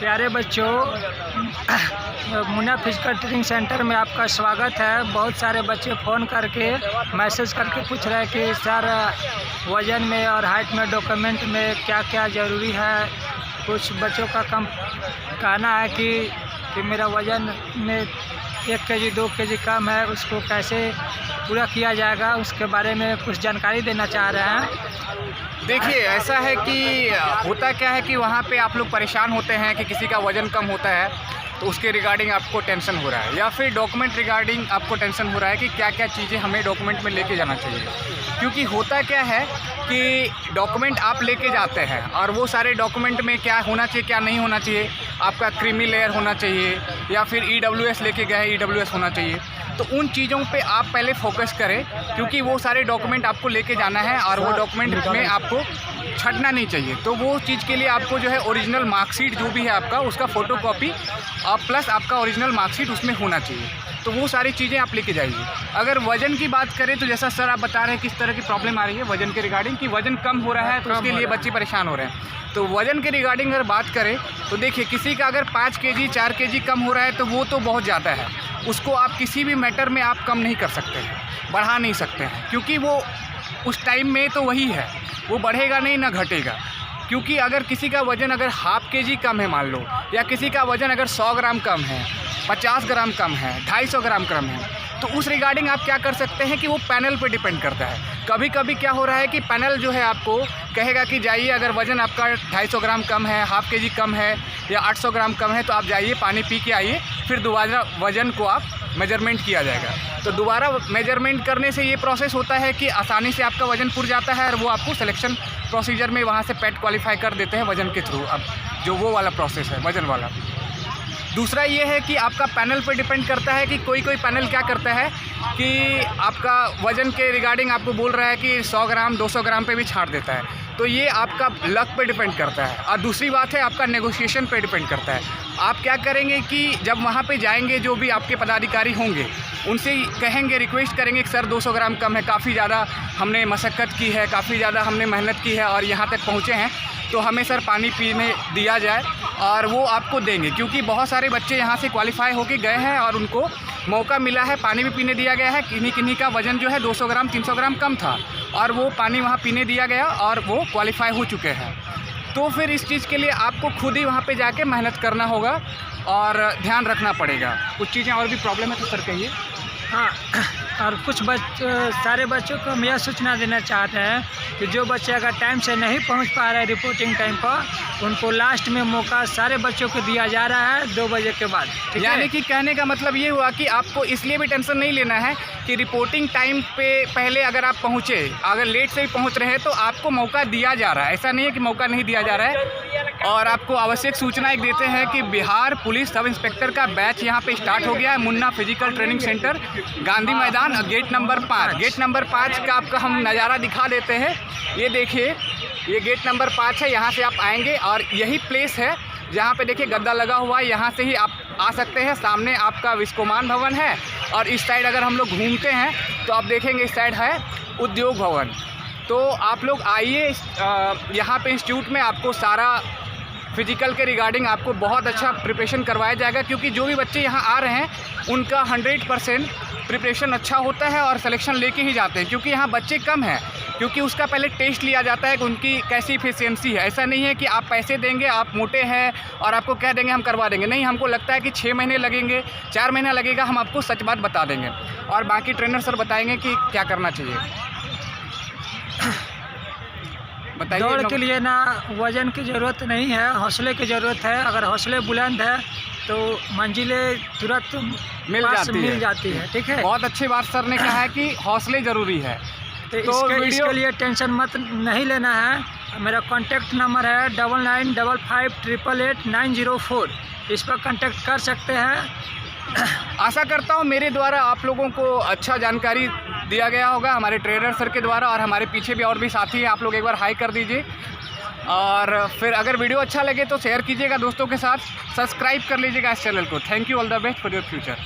प्यारे बच्चों, Munna physical training centre में आपका स्वागत है। बहुत सारे बच्चे फ़ोन करके मैसेज करके पूछ रहे हैं कि सर वज़न में और हाइट में डॉक्यूमेंट में क्या क्या ज़रूरी है। कुछ बच्चों का कहना है कि मेरा वज़न में 1 केजी 2 केजी कम है, उसको कैसे पूरा किया जाएगा, उसके बारे में कुछ जानकारी देना चाह रहे हैं। देखिए, ऐसा है कि होता क्या है कि वहाँ पे आप लोग परेशान होते हैं कि किसी का वज़न कम होता है तो उसके रिगार्डिंग आपको टेंशन हो रहा है, या फिर डॉक्यूमेंट रिगार्डिंग आपको टेंशन हो रहा है कि क्या क्या चीज़ें हमें डॉक्यूमेंट में लेके जाना चाहिए। क्योंकि होता क्या है कि डॉक्यूमेंट आप लेके जाते हैं और वो सारे डॉक्यूमेंट में क्या होना चाहिए क्या नहीं होना चाहिए। आपका क्रीमी लेयर होना चाहिए या फिर EWS लेके गए EWS होना चाहिए। तो उन चीज़ों पे आप पहले फोकस करें, क्योंकि वो सारे डॉक्यूमेंट आपको लेके जाना है और वो डॉक्यूमेंट में आपको छटना नहीं चाहिए। तो वो चीज़ के लिए आपको जो है ओरिजिनल मार्कशीट जो भी है आपका, उसका फ़ोटोकॉपी और प्लस आपका ओरिजिनल मार्कशीट उसमें होना चाहिए। तो वो सारी चीज़ें आप लेके जाइए। अगर वज़न की बात करें तो जैसा सर आप बता रहे हैं किस तरह की प्रॉब्लम आ रही है वज़न के रिगार्डिंग, कि वज़न कम हो रहा है तो उसके लिए बच्चे परेशान हो रहे हैं। तो वज़न के रिगार्डिंग अगर बात करें तो देखिए, किसी का अगर 5 केजी 4 केजी कम हो रहा है तो वो तो बहुत ज़्यादा है। उसको आप किसी भी मैटर में आप कम नहीं कर सकते हैं, बढ़ा नहीं सकते हैं, क्योंकि वो उस टाइम में तो वही है, वो बढ़ेगा नहीं ना घटेगा। क्योंकि अगर किसी का वज़न अगर ½ केजी कम है मान लो, या किसी का वज़न अगर 100 ग्राम कम है, 50 ग्राम कम है, 250 ग्राम कम है, तो उस रिगार्डिंग आप क्या कर सकते हैं कि वो पैनल पे डिपेंड करता है। कभी कभी क्या हो रहा है कि पैनल जो है आपको कहेगा कि जाइए, अगर वज़न आपका 250 ग्राम कम है, ½ केजी कम है या 800 ग्राम कम है, तो आप जाइए पानी पी के आइए, फिर दोबारा वज़न को आप मेजरमेंट किया जाएगा। तो दोबारा मेजरमेंट करने से ये प्रोसेस होता है कि आसानी से आपका वज़न पुर जाता है और वो आपको सिलेक्शन प्रोसीजर में वहाँ से पेट क्वालिफाई कर देते हैं वज़न के थ्रू। अब जो वो वाला प्रोसेस है वज़न वाला। दूसरा ये है कि आपका पैनल पे डिपेंड करता है कि कोई पैनल क्या करता है कि आपका वज़न के रिगार्डिंग आपको बोल रहा है कि 100 ग्राम 200 ग्राम पे भी छाड़ देता है। तो ये आपका लक पे डिपेंड करता है। और दूसरी बात है, आपका नेगोशिएशन पे डिपेंड करता है। आप क्या करेंगे कि जब वहाँ पे जाएंगे, जो भी आपके पदाधिकारी होंगे उनसे कहेंगे, रिक्वेस्ट करेंगे कि सर 200 ग्राम कम है, काफ़ी ज़्यादा हमने मशक्क़त की है, काफ़ी ज़्यादा हमने मेहनत की है और यहाँ तक पहुँचे हैं, तो हमें सर पानी पीने दिया जाए। और वो आपको देंगे, क्योंकि बहुत सारे बच्चे यहाँ से क्वालिफाई होके गए हैं और उनको मौका मिला है, पानी भी पीने दिया गया है। किन्हीं का वज़न जो है 200 ग्राम 300 ग्राम कम था और वो पानी वहाँ पीने दिया गया और वो क्वालिफाई हो चुके हैं। तो फिर इस चीज़ के लिए आपको खुद ही वहाँ पे जाके मेहनत करना होगा और ध्यान रखना पड़ेगा। कुछ चीज़ें और भी प्रॉब्लम है तो सर कहिए। हाँ, और कुछ सारे बच्चों को हम यह सूचना देना चाहते हैं कि जो बच्चे अगर टाइम से नहीं पहुंच पा रहे रिपोर्टिंग टाइम पर, उनको लास्ट में मौका सारे बच्चों को दिया जा रहा है 2 बजे के बाद। यानी कि कहने का मतलब ये हुआ कि आपको इसलिए भी टेंशन नहीं लेना है कि रिपोर्टिंग टाइम पे पहले अगर आप पहुँचे, अगर लेट से भी पहुँच रहे हैं तो आपको मौका दिया जा रहा है। ऐसा नहीं है कि मौका नहीं दिया जा रहा है। और आपको आवश्यक सूचना एक देते हैं कि बिहार पुलिस सब इंस्पेक्टर का बैच यहाँ पे स्टार्ट हो गया है। Munna physical training centre, Gandhi मैदान, गेट नंबर 5। गेट नंबर 5 का आपका हम नज़ारा दिखा देते हैं। ये देखिए, ये गेट नंबर 5 है। यहाँ से आप आएंगे और यही प्लेस है जहाँ पे देखिए गद्दा लगा हुआ है। यहाँ से ही आप आ सकते हैं। सामने आपका विश्वमान भवन है और इस साइड अगर हम लोग घूमते हैं तो आप देखेंगे इस साइड है उद्योग भवन। तो आप लोग आइए, यहाँ पे इंस्टीट्यूट में आपको सारा फिजिकल के रिगार्डिंग आपको बहुत अच्छा प्रिपरेशन करवाया जाएगा। क्योंकि जो भी बच्चे यहाँ आ रहे हैं उनका 100% प्रिपरेशन अच्छा होता है और सिलेक्शन लेके ही जाते हैं। क्योंकि यहाँ बच्चे कम हैं, क्योंकि उसका पहले टेस्ट लिया जाता है कि उनकी कैसी एफिशिएंसी है। ऐसा नहीं है कि आप पैसे देंगे, आप मोटे हैं और आपको कह देंगे हम करवा देंगे। नहीं, हमको लगता है कि 6 महीने लगेंगे, 4 महीना लगेगा, हम आपको सच बात बता देंगे और बाकी ट्रेनर सर बताएंगे कि क्या करना चाहिए। बताइए। दौड़ के लिए ना वज़न की ज़रूरत नहीं है, हौसले की ज़रूरत है। अगर हौसले बुलंद है तो मंजिलें तुरंत मिल जाती है। ठीक है, बहुत अच्छी बात सर ने कहा है कि हौसले ज़रूरी है। तो इसके लिए टेंशन मत नहीं लेना है। मेरा कॉन्टैक्ट नंबर है 9955888904। इस पर कॉन्टैक्ट कर सकते हैं। आशा करता हूँ मेरे द्वारा आप लोगों को अच्छा जानकारी दिया गया होगा, हमारे ट्रेनर सर के द्वारा। और हमारे पीछे भी और भी साथी हैं, आप लोग एक बार हाई कर दीजिए। और फिर अगर वीडियो अच्छा लगे तो शेयर कीजिएगा दोस्तों के साथ, सब्सक्राइब कर लीजिएगा इस चैनल को। Thank you, all the best for your future.